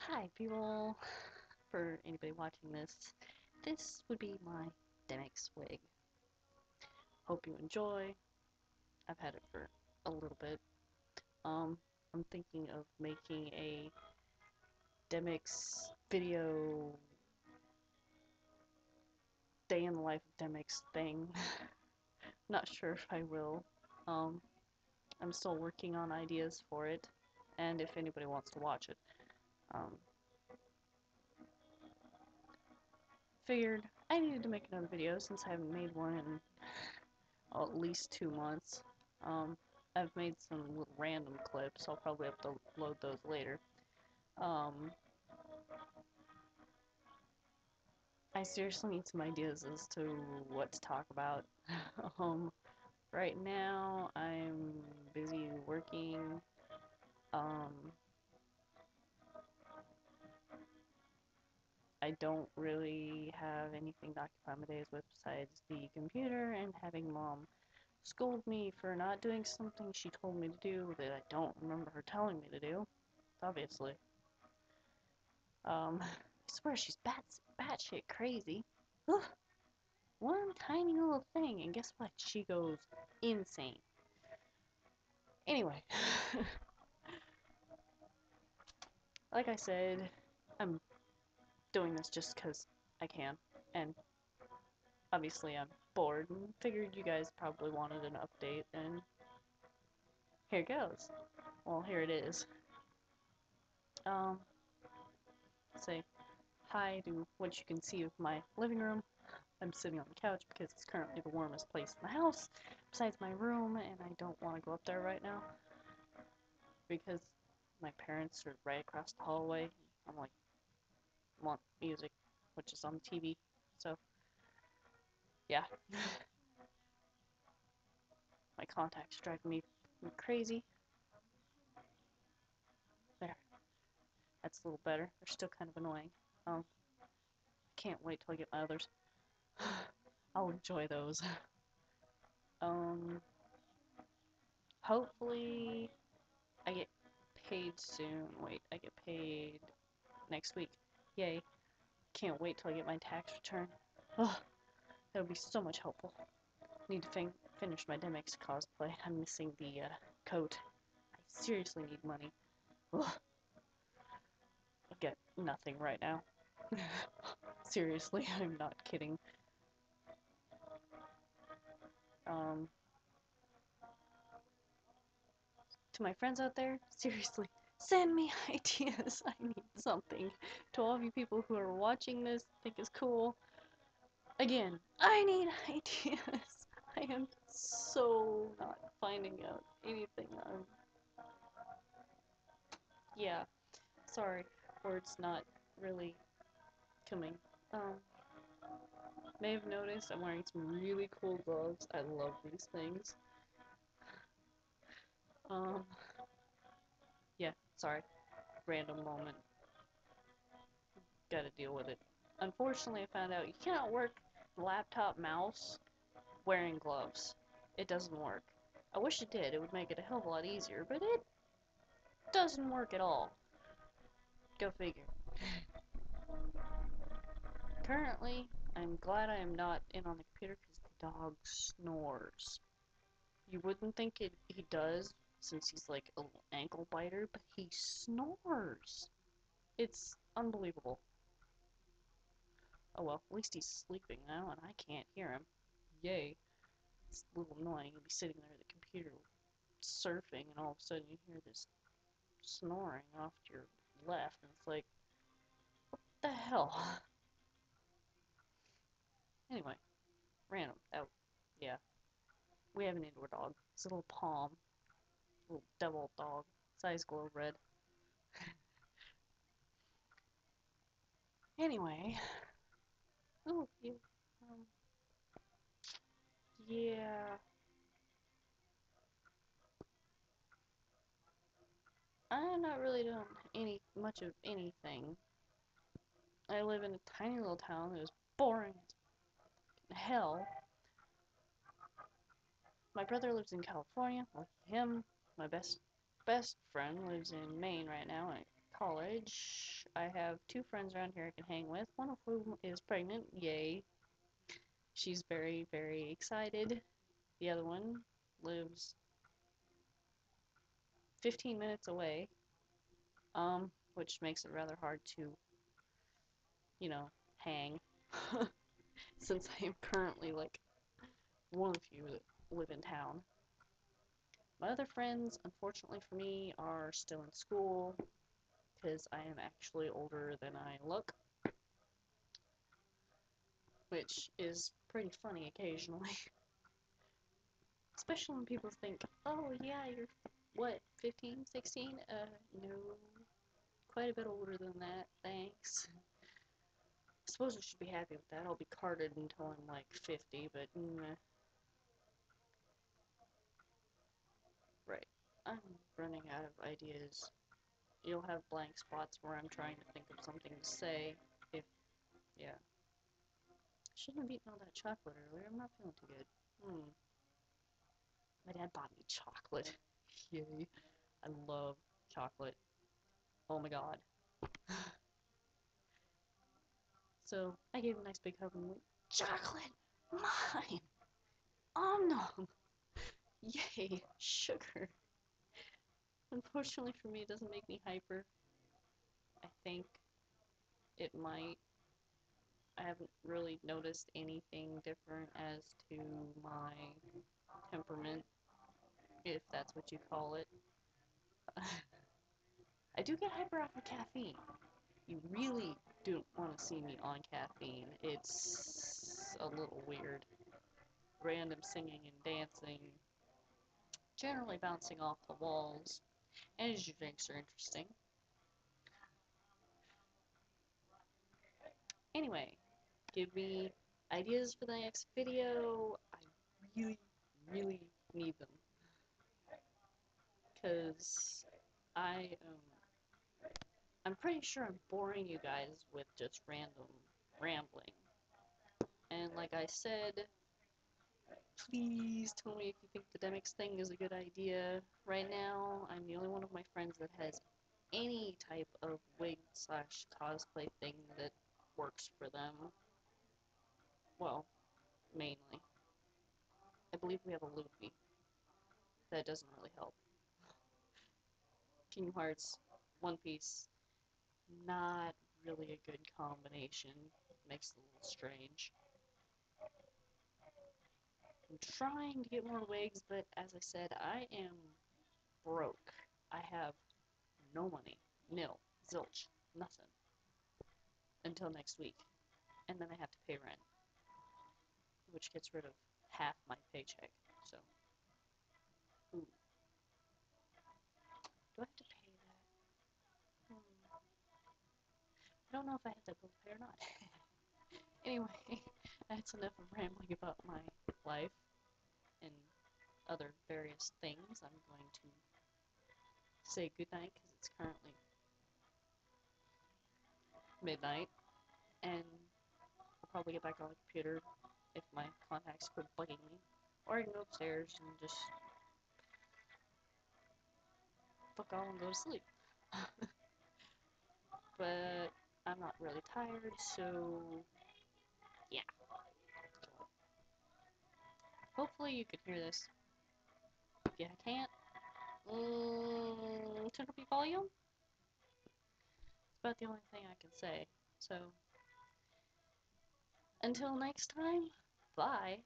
Hi, people. For anybody watching this, this would be my Demyx wig. Hope you enjoy. I've had it for a little bit. Um, I'm thinking of making a Demyx video day in the life of Demyx thing. Not sure if I will. Um, I'm still working on ideas for it, and if anybody wants to watch it. Um, Figured I needed to make another video since I haven't made one in at least 2 months. Um, I've made some little random clips. I'll probably upload those later. I seriously need some ideas as to what to talk about. um, right now, I'm busy working. Um, I don't really have anything to occupy my days with besides the computer and having mom scold me for not doing something she told me to do that I don't remember her telling me to do, obviously. I swear she's batshit crazy. Ugh, one tiny little thing, and guess what? She goes insane. Anyway, like I said, I'm doing this just because I can, and obviously I'm bored and figured you guys probably wanted an update, and here it goes. Well, here it is. Um, say hi to what you can see of my living room. I'm sitting on the couch because it's currently the warmest place in the house, besides my room, and I don't want to go up there right now because my parents are right across the hallway. I'm like, want music, which is on the TV, so yeah. My contacts drive me crazy. There, that's a little better. They're still kind of annoying. Can't wait till I get my others. I'll enjoy those. Um, Hopefully I get paid soon. Wait, I get paid next week. Yay. Can't wait till I get my tax return. Ugh, that would be so much helpful. Need to finish my Demyx cosplay. I'm missing the coat. I seriously need money. Ugh, I get nothing right now. Seriously, I'm not kidding. Um, to my friends out there, seriously, send me ideas. I need something. To all of you people who are watching this, think is cool. Again, I need ideas. I am so not finding out anything. Yeah, sorry, words not really coming. Um, may have noticed I'm wearing some really cool gloves. I love these things. Um, yeah, sorry, random moment. Gotta deal with it. Unfortunately, I found out you cannot work the laptop mouse wearing gloves. It doesn't work. I wish it did. It would make it a hell of a lot easier, but it doesn't work at all. Go figure. Currently, I'm glad I am not in on the computer because the dog snores. You wouldn't think he does since he's like a little ankle biter, but he snores. It's unbelievable. Oh well, at least he's sleeping now and I can't hear him. Yay. It's a little annoying. You'll be sitting there at the computer surfing and all of a sudden you hear this snoring off to your left and it's like, what the hell? Anyway, random. Oh, yeah. We have an indoor dog. It's a little Palm. Little devil dog. Size glow red. Anyway. Oh, yeah. Um, yeah. I'm not really doing much of anything. I live in a tiny little town that is boring as hell. My brother lives in California. Lucky him. My best friend lives in Maine right now. I college. I have two friends around here I can hang with, one of whom is pregnant. Yay. She's very, very excited. The other one lives 15 minutes away, which makes it rather hard to, hang. Since I am currently, like, one of the few that live in town. My other friends, unfortunately for me, are still in school, because I am actually older than I look, which is pretty funny occasionally. Especially when people think, oh yeah, you're, what, 15, 16? No, quite a bit older than that, thanks. I suppose I should be happy with that. I'll be carded until I'm like 50, but right. I'm running out of ideas. You'll have blank spots where I'm trying to think of something to say. If, yeah. Shouldn't have eaten all that chocolate earlier. I'm not feeling too good. My dad bought me chocolate. Yay. I love chocolate. Oh my god. So, I gave him a nice big hug and went, chocolate! Mine! Nom! Yay! Sugar! Unfortunately for me, it doesn't make me hyper. I think it might. I haven't really noticed anything different as to my temperament, if that's what you call it. I do get hyper off of caffeine. You really don't want to see me on caffeine. It's a little weird. Random singing and dancing, generally bouncing off the walls. Energy drinks are interesting. Anyway, give me ideas for the next video. I really, really need them. Because I'm pretty sure I'm boring you guys with just random rambling. And like I said, please tell me if you think the Demyx thing is a good idea. Right now, I'm the only one of my friends that has any type of wig slash cosplay thing that works for them. Well, mainly. I believe we have a Luffy. That doesn't really help. Kingdom Hearts, One Piece, not really a good combination. Makes it a little strange. I'm trying to get more wigs, but as I said, I am broke. I have no money. Nil. Zilch. Nothing. Until next week. And then I have to pay rent. Which gets rid of half my paycheck. So. Ooh. Do I have to pay that? I don't know if I have that bill to pay or not. Anyway, that's enough of rambling about my life and other various things. I'm going to say goodnight because it's currently midnight, and I'll probably get back on the computer if my contacts quit bugging me. Or I can go upstairs and just fuck all and go to sleep. But I'm not really tired, so yeah. Hopefully you can hear this. If you can't, turn up your volume. It's about the only thing I can say. So, until next time, bye.